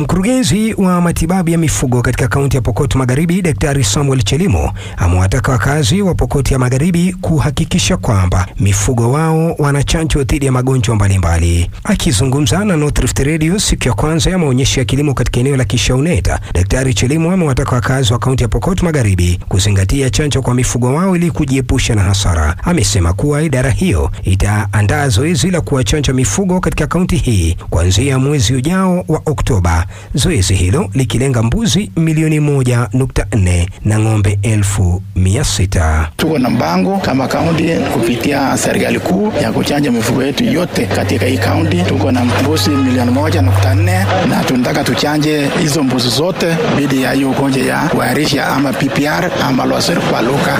Mkurugenzi wa matibabu ya mifugo katika kaunti ya Pokot Magharibi, Daktari Samuel Chelimo, amewataka wakazi wa Pokot ya Magharibi kuhakikisha kwamba mifugo wao wanachanjwa dhidi ya magonjwa mbalimbali. Akizungumza na North Rift Radio siku ya kwanza ya maonyesho ya kilimo katika eneo la Kishauneta, Daktari Chelimo amewataka wakazi wa kaunti ya Pokot Magharibi kuzingatia chanjo kwa mifugo wao ili kujiepusha na hasara. Amesema kuwa idara hiyo itaandaa zoezi la kuwachanja mifugo katika kaunti hii kuanzia mwezi ujao wa Oktoba. Zoezi hilo likilenga mbuzi milioni 1.4 na ng'ombe 1,600. Tuko na mpango kama kaunti kupitia serikali kuu ya kuchanja mifugo yetu yote katika hii kaunti. Tuko na mbuzi milioni 1.4 na tunataka tuchanje hizo mbuzi zote dhidi ya hiyo ugonjwa ya kuharisha ama PPR ama loser kwa lugha.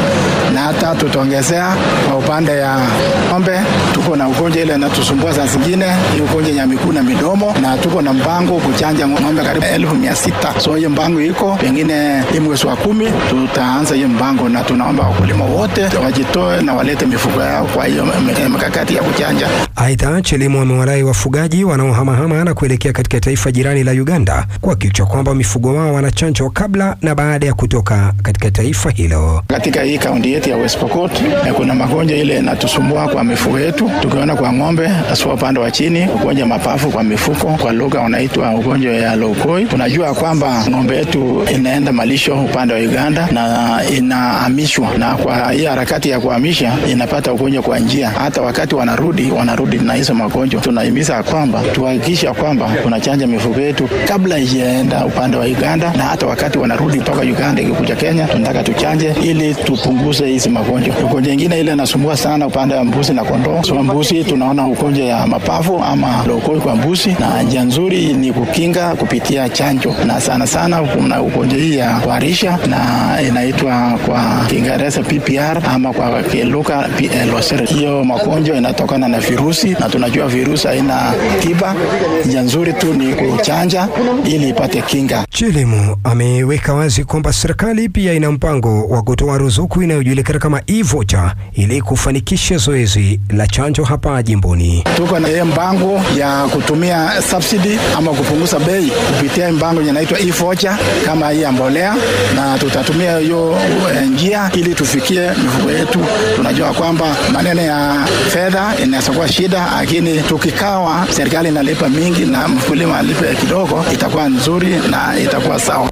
Na hata tutaongezea kwa upande ya ng'ombe, tuko na ugonjwa ile inatusumbua saa zingine, hiyo ugonjwa ya miguu na midomo, na tuko na mpango kuchanja ng'ombe karibu 1,600. So hiyo mpango iko, pengine mwezi wa 10 tutaanza hiyo mpango, na tunaomba wakulima wote wajitoe na walete mifugo yao kwa hiyo mikakati ya kuchanja. Aidha, Chelimo amewarai wafugaji wanaohamahama na kuelekea katika taifa jirani la Uganda kuhakikisha kwamba mifugo wao wanachanjwa kabla na baada ya kutoka katika taifa hilo. Katika hii kaunti yetu ya West Pokot kuna magonjwa ile inatusumbua kwa mifugo yetu. Tukiona kwa ng'ombe hasa upande wa chini, ugonjwa mapafu kwa mifugo, kwa lugha unaitwa ugonjwa ya lokoi. Tunajua kwamba ng'ombe yetu inaenda malisho upande wa Uganda na inahamishwa, na kwa hii harakati ya kuhamisha inapata ugonjwa kwa njia. Hata wakati wanarudi na hizo magonjwa. Tunahimiza kwamba tuhakikisha kwamba tunachanja mifugo yetu kabla ijaenda upande wa Uganda, na hata wakati wanarudi kutoka Uganda ikikuja Kenya tunataka tuchanje ili tupunguze hizi magonjwa. Ugonjwa nyingine ile inasumbua sana upande wa mbuzi na kondoo. So mbuzi tunaona ugonjwa ya mapafu ama lokoi kwa mbuzi, na njia nzuri ni kukinga kupitia chanjo, na sana kuna ugonjwa hii ya kuharisha na inaitwa kwa Kiingereza PPR ama kwa lugha loser. Hiyo magonjwa inatokana na virusi, na tunajua virusi haina tiba. Njia nzuri tu ni kuchanja ili ipate kinga. Chelimo ameweka wazi kwamba serikali pia ina mpango wa kutoa ruzuku inayojulikana kama e-voucher ili kufanikisha zoezi la chanjo hapa jimboni. Tuko na mpango ya kutumia subsidy ama kupunguza bei kupitia mpango inaitwa e-voucher kama hii mbolea, na tutatumia hiyo njia ili tufikie mifugo yetu. Tunajua kwamba maneno ya fedha inaweza kuwa shida, lakini tukikawa serikali inalipa mingi na mkulima alipe kidogo, itakuwa nzuri na itakuwa sawa.